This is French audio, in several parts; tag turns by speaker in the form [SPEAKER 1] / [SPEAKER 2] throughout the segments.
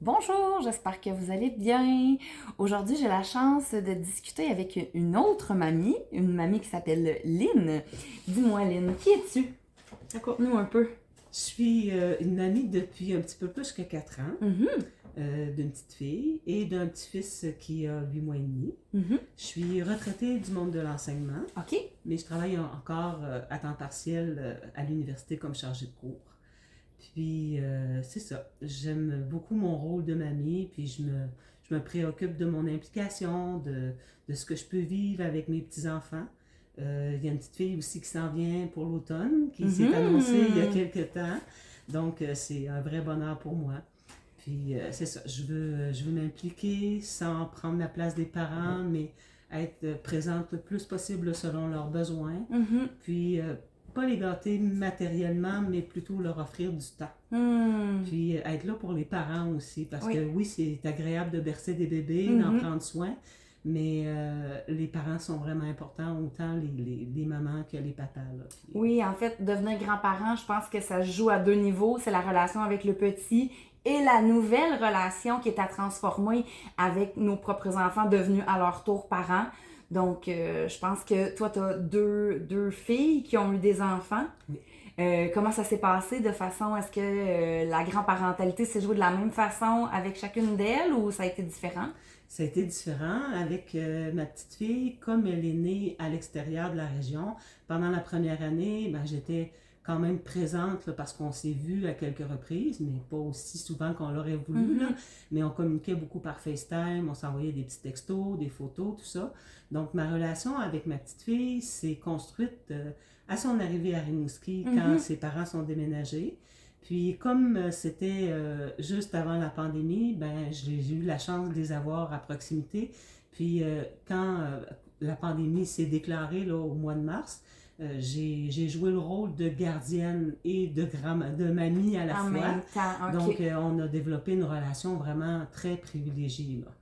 [SPEAKER 1] Bonjour, j'espère que vous allez bien. Aujourd'hui, j'ai la chance de discuter avec une autre mamie, une mamie qui s'appelle Lynn. Dis-moi, Lynn, qui es-tu? Raconte-nous un peu.
[SPEAKER 2] Je suis une mamie depuis un petit peu plus que 4 ans,
[SPEAKER 1] Mhm,
[SPEAKER 2] d'une petite fille et d'un petit-fils qui a 8 mois et demi.
[SPEAKER 1] mhm.
[SPEAKER 2] Je suis retraitée du monde de l'enseignement,
[SPEAKER 1] OK.
[SPEAKER 2] mais je travaille encore à temps partiel à l'université comme chargée de cours. Puis c'est ça, j'aime beaucoup mon rôle de mamie, puis je me préoccupe de mon implication, de ce que je peux vivre avec mes petits-enfants. Il y a une petite fille aussi qui s'en vient pour l'automne, qui s'est annoncée il y a
[SPEAKER 1] Mhm.
[SPEAKER 2] quelques temps. Donc, c'est un vrai bonheur pour moi. Puis, c'est ça, je veux m'impliquer sans prendre la place des parents, mais être présente le plus possible selon leurs besoins.
[SPEAKER 1] Mhm.
[SPEAKER 2] Puis, pas les gâter matériellement, mais plutôt leur offrir du temps.
[SPEAKER 1] Hmm.
[SPEAKER 2] Puis, être là pour les parents aussi, parce que
[SPEAKER 1] Oui.
[SPEAKER 2] oui, c'est agréable de bercer des bébés, d'en
[SPEAKER 1] Mhm.
[SPEAKER 2] prendre soin, mais les parents sont vraiment importants, autant les mamans que les papas. Là. Puis,
[SPEAKER 1] Oui, en fait, devenir grand-parent, je pense que ça se joue à deux niveaux. C'est la relation avec le petit et la nouvelle relation qui est à transformer avec nos propres enfants devenus à leur tour parents. Donc, je pense que toi, tu as deux filles qui ont eu des enfants.
[SPEAKER 2] oui.
[SPEAKER 1] Comment ça s'est passé de façon, est-ce que la grand-parentalité s'est jouée de la même façon avec chacune d'elles ou ça a été différent?
[SPEAKER 2] Ça a été différent avec ma petite fille, comme elle est née à l'extérieur de la région. Pendant la première année, ben, j'étais quand même présente là, parce qu'on s'est vu à quelques reprises, mais pas aussi souvent qu'on l'aurait voulu. Là.
[SPEAKER 1] Mhm.
[SPEAKER 2] Mais on communiquait beaucoup par FaceTime, on s'envoyait des petits textos, des photos, tout ça. Donc ma relation avec ma petite fille s'est construite à son arrivée à Rimouski quand
[SPEAKER 1] Mhm.
[SPEAKER 2] ses parents sont déménagés. Puis comme c'était juste avant la pandémie, ben j'ai eu la chance de les avoir à proximité. Puis quand la pandémie s'est déclarée là, au mois de mars, j'ai joué le rôle de gardienne et de mamie à la
[SPEAKER 1] En
[SPEAKER 2] fois.
[SPEAKER 1] même temps,
[SPEAKER 2] Donc
[SPEAKER 1] ok.
[SPEAKER 2] on a développé une relation vraiment très privilégiée. Là.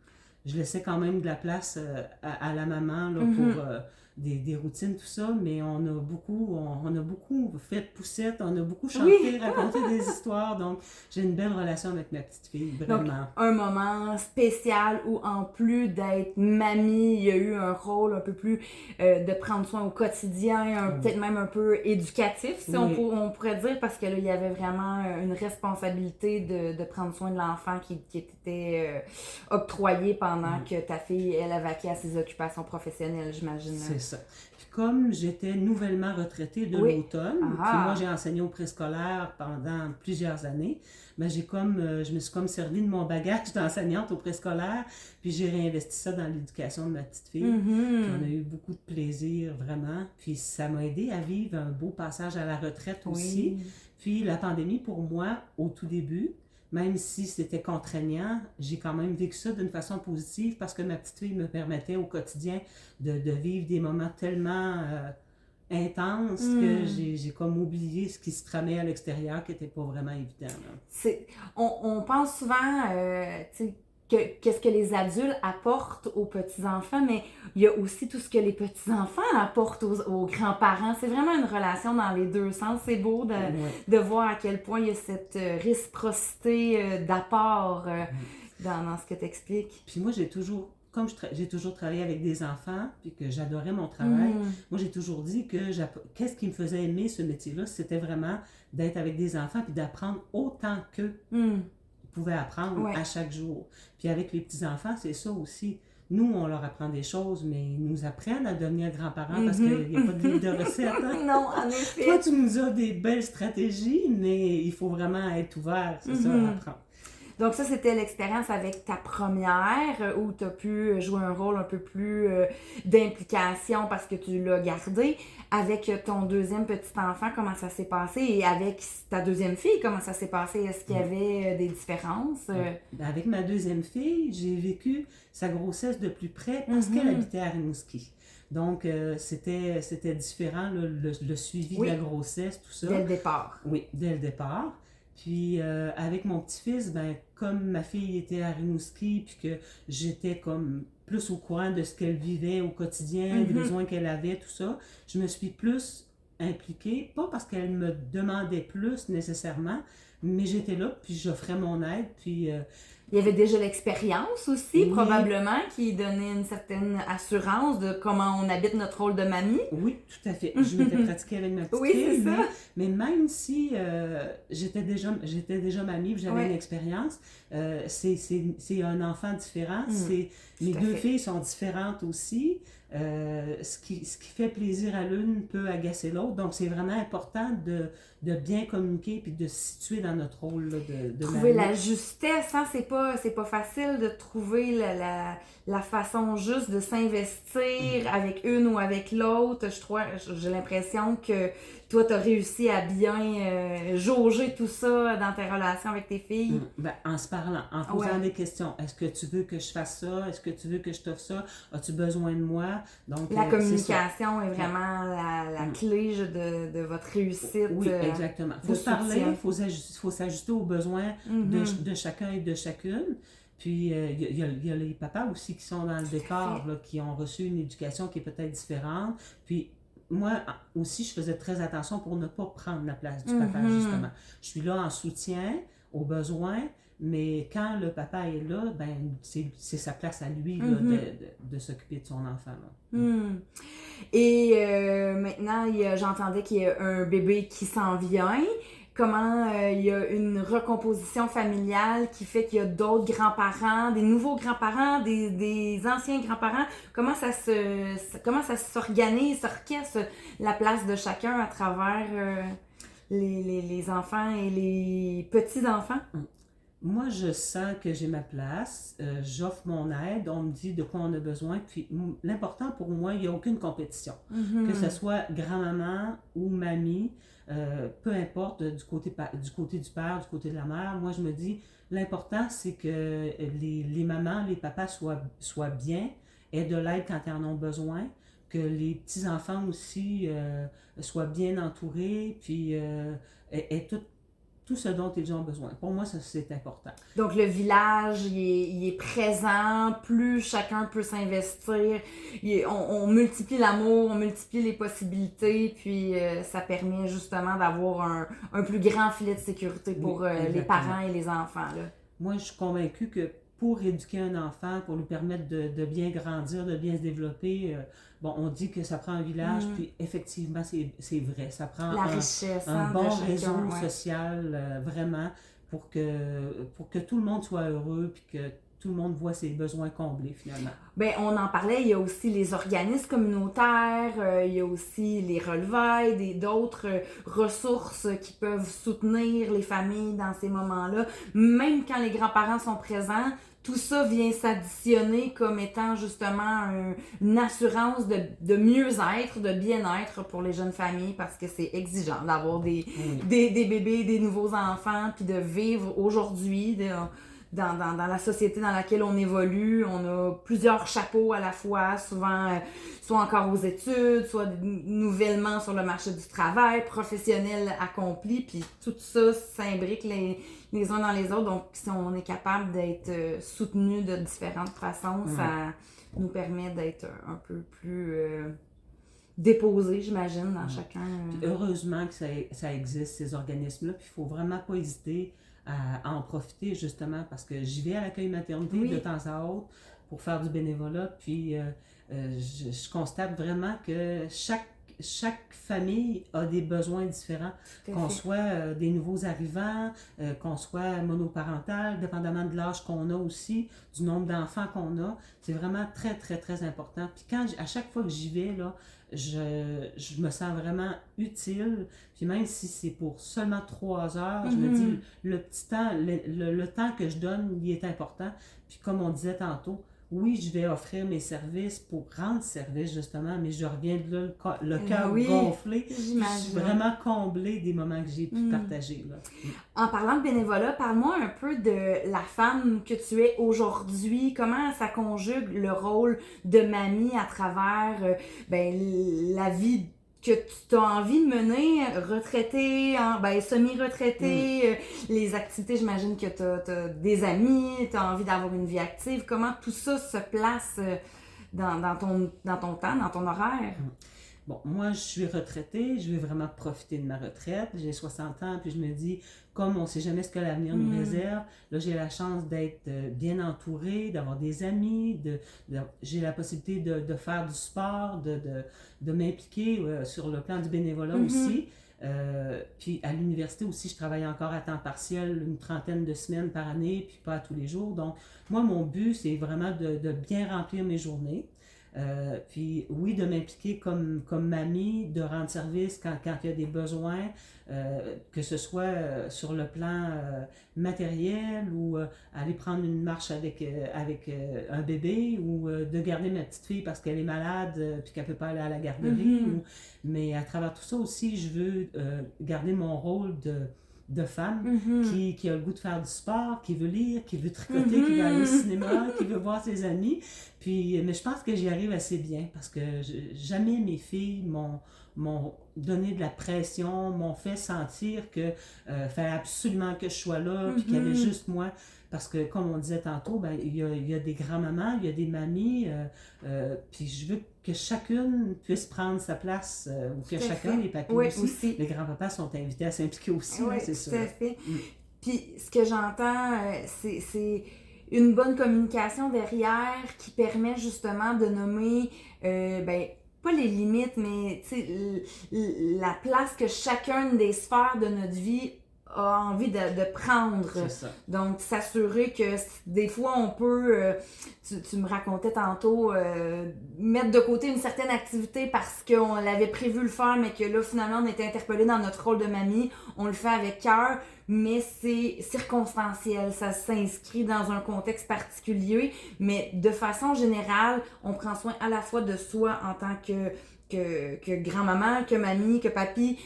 [SPEAKER 2] Je laissais quand même de la place à la maman là, pour
[SPEAKER 1] Mhm.
[SPEAKER 2] des routines, tout ça, mais on a beaucoup fait poussette, on a beaucoup
[SPEAKER 1] Oui,
[SPEAKER 2] chanté, raconté des histoires, donc j'ai une belle relation avec ma petite fille,
[SPEAKER 1] donc,
[SPEAKER 2] vraiment.
[SPEAKER 1] un moment spécial où, en plus d'être mamie, il y a eu un rôle un peu plus de prendre soin au quotidien,
[SPEAKER 2] Oui,
[SPEAKER 1] peut-être même un peu éducatif, si
[SPEAKER 2] oui,
[SPEAKER 1] on pourrait dire, parce que là, il y avait vraiment une responsabilité de prendre soin de l'enfant qui était octroyée pendant
[SPEAKER 2] oui.
[SPEAKER 1] que ta fille, elle, a vaqué à ses occupations professionnelles, j'imagine.
[SPEAKER 2] C'est ça. Puis comme j'étais nouvellement retraitée de
[SPEAKER 1] Oui.
[SPEAKER 2] l'automne, puis moi
[SPEAKER 1] Ah.
[SPEAKER 2] j'ai enseigné au préscolaire pendant plusieurs années, ben je me suis comme servi de mon bagage d'enseignante au préscolaire, puis j'ai réinvesti ça dans l'éducation de ma petite fille. Puis on a
[SPEAKER 1] Mhm.
[SPEAKER 2] eu beaucoup de plaisir vraiment, puis ça m'a aidé à vivre un beau passage à la retraite aussi.
[SPEAKER 1] Oui.
[SPEAKER 2] Puis la pandémie pour moi au tout début, même si c'était contraignant, j'ai quand même vécu ça d'une façon positive parce que ma petite fille me permettait au quotidien de vivre des moments tellement intenses que
[SPEAKER 1] Hmm.
[SPEAKER 2] j'ai comme oublié ce qui se tramait à l'extérieur qui n'était pas vraiment évident. Là.
[SPEAKER 1] C'est, on pense souvent, tu sais, qu'est-ce que les adultes apportent aux petits-enfants, mais il y a aussi tout ce que les petits-enfants apportent aux grands-parents. C'est vraiment une relation dans les deux sens. C'est beau
[SPEAKER 2] Ouais.
[SPEAKER 1] de voir à quel point il y a cette réciprocité d'apport dans ce que tu expliques.
[SPEAKER 2] Puis moi, comme j'ai toujours travaillé avec des enfants, puis que j'adorais mon travail,
[SPEAKER 1] Mhm.
[SPEAKER 2] moi j'ai toujours dit que qu'est-ce qui me faisait aimer ce métier-là, c'était vraiment d'être avec des enfants, puis d'apprendre autant qu'eux
[SPEAKER 1] Mhm.
[SPEAKER 2] pouvaient apprendre
[SPEAKER 1] Ouais.
[SPEAKER 2] à chaque jour. Puis avec les petits-enfants, c'est ça aussi. Nous, on leur apprend des choses, mais ils nous apprennent à devenir grands-parents parce qu'il n'y a pas de livre de
[SPEAKER 1] Mhm.
[SPEAKER 2] recettes. Hein?
[SPEAKER 1] Non, en
[SPEAKER 2] Toi,
[SPEAKER 1] effet.
[SPEAKER 2] tu nous as des belles stratégies, mais il faut vraiment être ouvert, c'est ça, à
[SPEAKER 1] Mhm.
[SPEAKER 2] apprendre.
[SPEAKER 1] Donc ça, c'était l'expérience avec ta première où tu as pu jouer un rôle un peu plus d'implication parce que tu l'as gardé. Avec ton deuxième petit enfant, comment ça s'est passé? Et avec ta deuxième fille, comment ça s'est passé? Est-ce qu'il y
[SPEAKER 2] Oui.
[SPEAKER 1] avait des différences?
[SPEAKER 2] Oui. Avec ma deuxième fille, j'ai vécu sa grossesse de plus près parce qu'elle
[SPEAKER 1] Mhm.
[SPEAKER 2] habitait à Rimouski. Donc, c'était différent, là, le suivi de la
[SPEAKER 1] Oui,
[SPEAKER 2] grossesse, tout
[SPEAKER 1] dès
[SPEAKER 2] ça.
[SPEAKER 1] le départ.
[SPEAKER 2] Oui, dès le départ. Puis avec mon petit-fils, ben, comme ma fille était à Rimouski, puis que j'étais comme plus au courant de ce qu'elle vivait au quotidien, des
[SPEAKER 1] Mhm.
[SPEAKER 2] besoins qu'elle avait, tout ça, je me suis plus impliquée, pas parce qu'elle me demandait plus nécessairement, mais j'étais là, puis j'offrais mon aide, puis
[SPEAKER 1] Il y avait déjà l'expérience aussi,
[SPEAKER 2] oui,
[SPEAKER 1] probablement, qui donnait une certaine assurance de comment on habite notre rôle de mamie.
[SPEAKER 2] oui, tout à fait. Je m'étais pratiquée avec ma petite
[SPEAKER 1] Oui, c'est
[SPEAKER 2] fille,
[SPEAKER 1] ça.
[SPEAKER 2] mais même si j'étais déjà mamie, puis j'avais une
[SPEAKER 1] Ouais.
[SPEAKER 2] expérience, c'est un enfant différent. Mes
[SPEAKER 1] Tout à
[SPEAKER 2] deux
[SPEAKER 1] fait.
[SPEAKER 2] filles sont différentes aussi. Ce qui fait plaisir à l'une peut agacer l'autre. Donc, c'est vraiment important de bien communiquer puis de se situer dans notre rôle là, de
[SPEAKER 1] Trouver
[SPEAKER 2] mamie.
[SPEAKER 1] la justesse, hein, c'est pas facile de trouver la façon juste de s'investir avec une ou avec l'autre. J'ai l'impression que toi, tu as réussi à bien jauger tout ça dans tes relations avec tes filles.
[SPEAKER 2] Ben, en se parlant, en posant
[SPEAKER 1] Ouais.
[SPEAKER 2] des questions. Est-ce que tu veux que je fasse ça? Est-ce que tu veux que je t'offre ça? As-tu besoin de moi? Donc,
[SPEAKER 1] La
[SPEAKER 2] c'est ça.
[SPEAKER 1] communication est vraiment la clé de votre réussite
[SPEAKER 2] Oui, exactement. Il
[SPEAKER 1] de
[SPEAKER 2] faut se parler,
[SPEAKER 1] soutien.
[SPEAKER 2] faut s'ajuster aux besoins de chacun et de chacune. Puis, il y a les papas aussi qui sont dans le décor, là, qui ont reçu une éducation qui est peut-être différente. Puis, moi aussi, je faisais très attention pour ne pas prendre la place du papa, justement. Je suis là en soutien aux besoins, mais quand le papa est là, ben, c'est sa place à lui là, de s'occuper de son enfant. Là.
[SPEAKER 1] Hmm. Et maintenant, j'entendais qu'il y a un bébé qui s'en vient. Comment il y a une recomposition familiale qui fait qu'il y a d'autres grands-parents, des nouveaux grands-parents, des anciens grands-parents. Comment ça s'organise, s'orchestre la place de chacun à travers les enfants et les petits-enfants?
[SPEAKER 2] Moi, je sens que j'ai ma place, j'offre mon aide, on me dit de quoi on a besoin, puis l'important pour moi, il n'y a aucune compétition. Que ce soit grand-maman ou mamie, peu importe du côté du père, du côté de la mère, moi je me dis, l'important c'est que les mamans, les papas soient bien, aient de l'aide quand ils en ont besoin, que les petits-enfants aussi soient bien entourés, puis aient tout ce dont ils ont besoin. Pour moi, ça, c'est important.
[SPEAKER 1] Donc, le village, il est présent, plus chacun peut s'investir. On multiplie l'amour, on multiplie les possibilités, puis ça permet justement d'avoir un plus grand filet de sécurité pour
[SPEAKER 2] Oui,
[SPEAKER 1] les
[SPEAKER 2] exactement.
[SPEAKER 1] parents et les enfants. Là.
[SPEAKER 2] Moi, je suis convaincue que pour éduquer un enfant, pour lui permettre de bien grandir, de bien se développer, bon, on dit que ça prend un village, puis effectivement, c'est vrai. Ça prend
[SPEAKER 1] La richesse
[SPEAKER 2] un
[SPEAKER 1] hein,
[SPEAKER 2] bon
[SPEAKER 1] de chacun.
[SPEAKER 2] réseau
[SPEAKER 1] Ouais.
[SPEAKER 2] social, vraiment, pour que tout le monde soit heureux, puis que tout le monde voit ses besoins comblés, finalement.
[SPEAKER 1] Ben, on en parlait, il y a aussi les organismes communautaires, il y a aussi les relevailles, d'autres ressources qui peuvent soutenir les familles dans ces moments-là. Même quand les grands-parents sont présents, tout ça vient s'additionner comme étant justement une assurance de mieux-être, de bien-être pour les jeunes familles parce que c'est exigeant d'avoir des bébés, des nouveaux enfants, puis de vivre aujourd'hui, dans la société dans laquelle on évolue, on a plusieurs chapeaux à la fois, souvent soit encore aux études, soit nouvellement sur le marché du travail, professionnel accompli, puis tout ça s'imbrique les uns dans les autres. Donc, si on est capable d'être soutenu de différentes façons, ça nous permet d'être un peu plus déposé, j'imagine, dans chacun.
[SPEAKER 2] Puis heureusement que ça existe, ces organismes-là, puis il faut vraiment pas hésiter à en profiter justement parce que j'y vais à l'accueil maternité de temps à autre pour faire du bénévolat, puis je constate vraiment que chaque famille a des besoins différents, qu'on soit des nouveaux arrivants, qu'on soit monoparental, dépendamment de l'âge qu'on a aussi, du nombre d'enfants qu'on a. C'est vraiment très, très, très important. Puis à chaque fois que j'y vais, là, je me sens vraiment utile. Puis même si c'est pour seulement 3 heures, je me dis, le petit temps, le temps que je donne, il est important. Puis comme on disait tantôt, oui, je vais offrir mes services pour rendre service, justement, mais je reviens de là, le cœur gonflé. Je suis vraiment comblée des moments que j'ai pu partager. Là.
[SPEAKER 1] En parlant de bénévolat, parle-moi un peu de la femme que tu es aujourd'hui. Comment ça conjugue le rôle de mamie à travers la vie que tu as envie de mener, retraitée, semi-retraitée, les activités, j'imagine que tu as des amis, tu as envie d'avoir une vie active. Comment tout ça se place dans ton temps, dans ton horaire?
[SPEAKER 2] Bon, moi, je suis retraitée, je veux vraiment profiter de ma retraite. J'ai 60 ans, puis je me dis, comme on ne sait jamais ce que l'avenir nous réserve, là, j'ai la chance d'être bien entourée, d'avoir des amis, j'ai la possibilité de faire du sport, de m'impliquer sur le plan du bénévolat aussi. Puis à l'université aussi, je travaille encore à temps partiel, une trentaine de semaines par année, puis pas tous les jours. Donc, moi, mon but, c'est vraiment de bien remplir mes journées. Puis oui, de m'impliquer comme mamie, de rendre service quand il y a des besoins, que ce soit sur le plan matériel ou aller prendre une marche avec un bébé ou de garder ma petite fille parce qu'elle est malade puis qu'elle ne peut pas aller à la garderie. Mais à travers tout ça aussi, je veux garder mon rôle de femme qui a le goût de faire du sport, qui veut lire, qui veut tricoter, qui veut aller au cinéma, qui veut voir ses amis. Puis, mais je pense que j'y arrive assez bien parce que jamais mes filles m'ont donné de la pression, m'ont fait sentir que fallait absolument que je sois là, puis qu'il y avait juste moi. Parce que, comme on disait tantôt, ben, il y a des grands-mamans, il y a des mamies, puis je veux que chacune puisse prendre sa place, ou que chacun, les papis aussi. Les grands-papas sont invités à s'impliquer aussi, c'est sûr.
[SPEAKER 1] Oui, tout à fait. Puis, ce que j'entends, c'est une bonne communication derrière qui permet justement de nommer, pas les limites, mais la place que chacune des sphères de notre vie a envie de prendre.
[SPEAKER 2] C'est ça.
[SPEAKER 1] Donc, s'assurer que des fois, on peut, tu me racontais tantôt, mettre de côté une certaine activité parce qu'on l'avait prévu le faire, mais que là, finalement, on était interpellé dans notre rôle de mamie. On le fait avec cœur, mais c'est circonstanciel. Ça s'inscrit dans un contexte particulier, mais de façon générale, on prend soin à la fois de soi en tant que grand-maman, que mamie, que papy,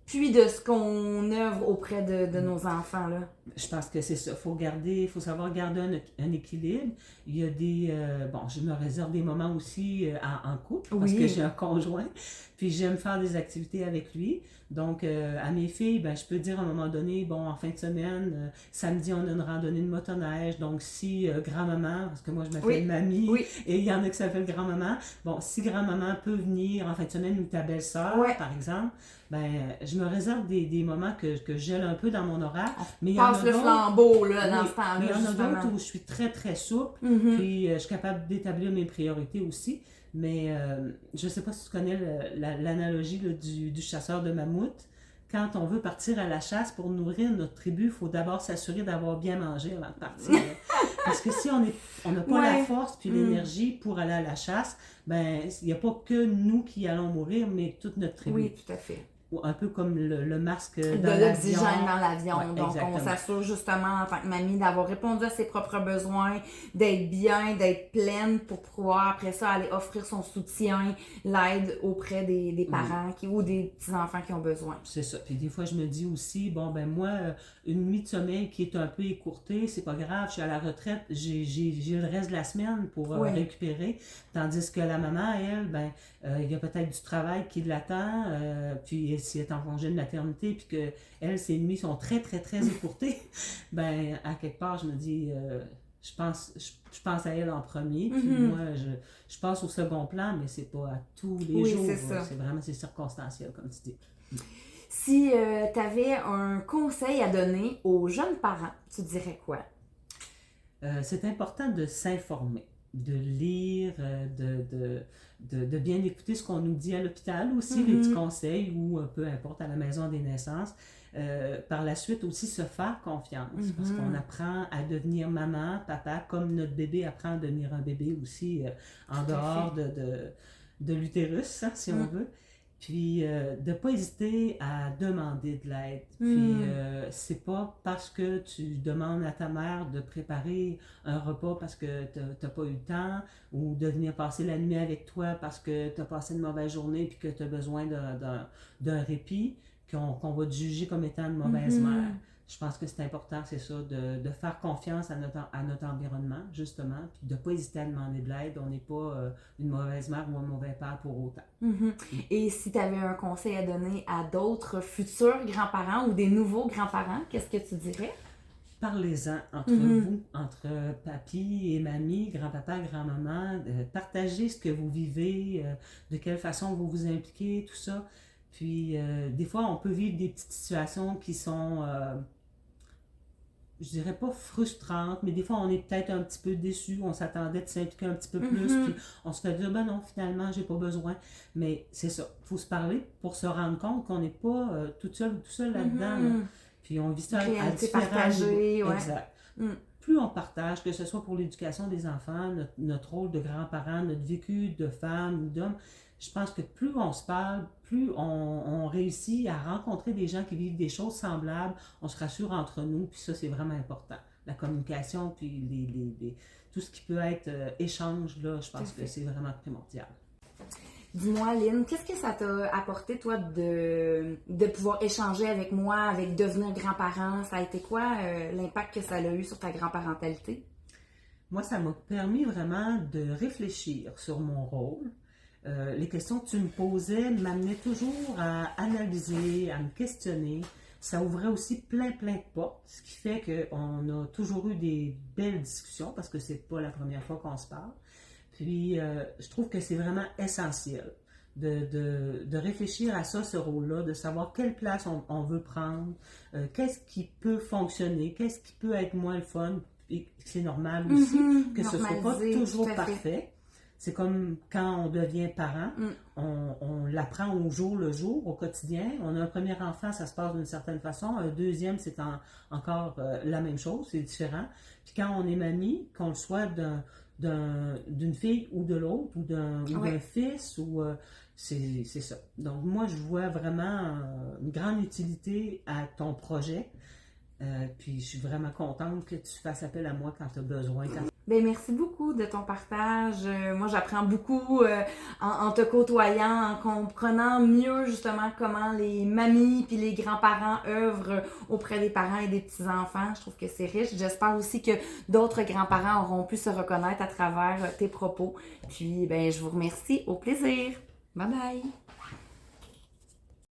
[SPEAKER 1] puis de ce qu'on œuvre auprès de nos enfants, là.
[SPEAKER 2] Je pense que c'est ça. Faut savoir garder un équilibre. Il y a je me réserve des moments aussi en couple parce que j'ai un conjoint. Puis j'aime faire des activités avec lui. Donc, à mes filles, je peux dire à un moment donné, en fin de semaine, samedi, on a une randonnée de motoneige. Donc, si grand-maman, parce que moi, je m'appelle mamie, et il y en a qui s'appellent grand-maman. Bon, si grand-maman peut venir en fin de semaine ou ta belle-sœur, par exemple, je me réserve des moments que je gèle un peu dans mon horaire. Mais
[SPEAKER 1] passe le flambeau, là, dans ce temps-là.
[SPEAKER 2] Mais il y en a d'autres où je suis très, très souple. Puis, je suis capable d'établir mes priorités aussi. Mais je ne sais pas si tu connais l'analogie du chasseur de mammouth. Quand on veut partir à la chasse pour nourrir notre tribu, il faut d'abord s'assurer d'avoir bien mangé avant de partir. Parce que si on n'a pas la force puis l'énergie pour aller à la chasse, il n'y a pas que nous qui allons mourir, mais toute notre tribu.
[SPEAKER 1] Oui, tout à fait.
[SPEAKER 2] Un peu comme le masque
[SPEAKER 1] de l'oxygène dans l'avion.
[SPEAKER 2] Ouais,
[SPEAKER 1] donc,
[SPEAKER 2] exactement.
[SPEAKER 1] on s'assure justement en tant que mamie d'avoir répondu à ses propres besoins, d'être bien, d'être pleine pour pouvoir après ça aller offrir son soutien, l'aide auprès des parents ou des petits-enfants qui ont besoin.
[SPEAKER 2] C'est ça. Puis des fois, je me dis aussi, moi, une nuit de sommeil qui est un peu écourtée, c'est pas grave, je suis à la retraite, j'ai le reste de la semaine pour récupérer. Tandis que la maman, elle, il y a peut-être du travail qui l'attend, puis si elle est en congé de maternité, puis que elle, ses nuits sont très, très, très écourtées, à quelque part, je me dis, je pense à elle en premier, puis moi, je passe au second plan, mais c'est pas à tous les jours. C'est circonstanciel, comme tu dis.
[SPEAKER 1] Si tu avais un conseil à donner aux jeunes parents, tu dirais quoi?
[SPEAKER 2] C'est important de s'informer, de lire, de bien écouter ce qu'on nous dit à l'hôpital aussi, les petits conseils ou peu importe à la maison des naissances. Par la suite aussi se faire confiance parce qu'on apprend à devenir maman, papa, comme notre bébé apprend à devenir un bébé aussi en dehors de l'utérus, si on veut. Puis de ne pas hésiter à demander de l'aide. Puis c'est pas parce que tu demandes à ta mère de préparer un repas parce que tu n'as pas eu le temps ou de venir passer la nuit avec toi parce que tu as passé une mauvaise journée puis que tu as besoin d'un répit qu'on va te juger comme étant une mauvaise mère. Je pense que c'est important, c'est ça, de faire confiance à notre environnement, justement, puis de ne pas hésiter à demander de l'aide. On n'est pas une mauvaise mère ou un mauvais père pour autant.
[SPEAKER 1] Et si tu avais un conseil à donner à d'autres futurs grands-parents ou des nouveaux grands-parents, qu'est-ce que tu dirais?
[SPEAKER 2] parlez-en entre
[SPEAKER 1] Mhm.
[SPEAKER 2] vous, entre papy et mamie, grand-papa, grand-maman. Partagez ce que vous vivez, de quelle façon vous vous impliquez, tout ça. Puis, des fois, on peut vivre des petites situations qui sont, je dirais pas frustrantes, mais des fois, on est peut-être un petit peu déçu. On s'attendait de s'impliquer un petit peu plus, puis
[SPEAKER 1] Mhm.
[SPEAKER 2] on se fait dire, ben non, finalement, j'ai pas besoin. Mais c'est ça, il faut se parler pour se rendre compte qu'on n'est pas tout seul là-dedans, là.
[SPEAKER 1] Mhm.
[SPEAKER 2] Puis on vit
[SPEAKER 1] Une
[SPEAKER 2] ça à
[SPEAKER 1] réalité
[SPEAKER 2] différents niveaux.
[SPEAKER 1] partagée, ouais.
[SPEAKER 2] Exact.
[SPEAKER 1] Mm.
[SPEAKER 2] Plus on partage, que ce soit pour l'éducation des enfants, notre rôle de grands-parents, notre vécu de femme ou d'homme, je pense que plus on se parle, plus on réussit à rencontrer des gens qui vivent des choses semblables, on se rassure entre nous, puis ça, c'est vraiment important. La communication, puis tout ce qui peut être échange, là, je
[SPEAKER 1] Tout à
[SPEAKER 2] pense que
[SPEAKER 1] fait.
[SPEAKER 2] c'est vraiment primordial.
[SPEAKER 1] Dis-moi, Lynn, qu'est-ce que ça t'a apporté, toi, de pouvoir échanger avec moi, avec devenir grand-parent? Ça a été quoi l'impact que ça a eu sur ta grand-parentalité?
[SPEAKER 2] Moi, ça m'a permis vraiment de réfléchir sur mon rôle. Les questions que tu me posais m'amenaient toujours à analyser, à me questionner. Ça ouvrait aussi plein de portes, ce qui fait qu'on a toujours eu des belles discussions parce que c'est pas la première fois qu'on se parle. Puis, je trouve que c'est vraiment essentiel de réfléchir à ça, ce rôle-là, de savoir quelle place on veut prendre, qu'est-ce qui peut fonctionner, qu'est-ce qui peut être moins le fun. Et c'est normal aussi
[SPEAKER 1] Mhm.
[SPEAKER 2] que ce ne soit pas
[SPEAKER 1] Normaliser, tout
[SPEAKER 2] toujours
[SPEAKER 1] à fait.
[SPEAKER 2] parfait. C'est comme quand on devient parent,
[SPEAKER 1] Mm.
[SPEAKER 2] on l'apprend au jour le jour, au quotidien. On a un premier enfant, ça se passe d'une certaine façon. Un deuxième, c'est encore la même chose, c'est différent. Puis quand on est mamie, qu'on le soit d'une fille ou de l'autre, ou d'un
[SPEAKER 1] Ouais,
[SPEAKER 2] fils, c'est ça. Donc moi, je vois vraiment une grande utilité à ton projet. Puis je suis vraiment contente que tu fasses appel à moi quand tu as besoin.
[SPEAKER 1] ben merci beaucoup de ton partage. Moi, j'apprends beaucoup en te côtoyant, en comprenant mieux justement comment les mamies puis les grands-parents œuvrent auprès des parents et des petits-enfants. Je trouve que c'est riche. J'espère aussi que d'autres grands-parents auront pu se reconnaître à travers tes propos. Puis, ben, je vous remercie. Au plaisir. Bye bye.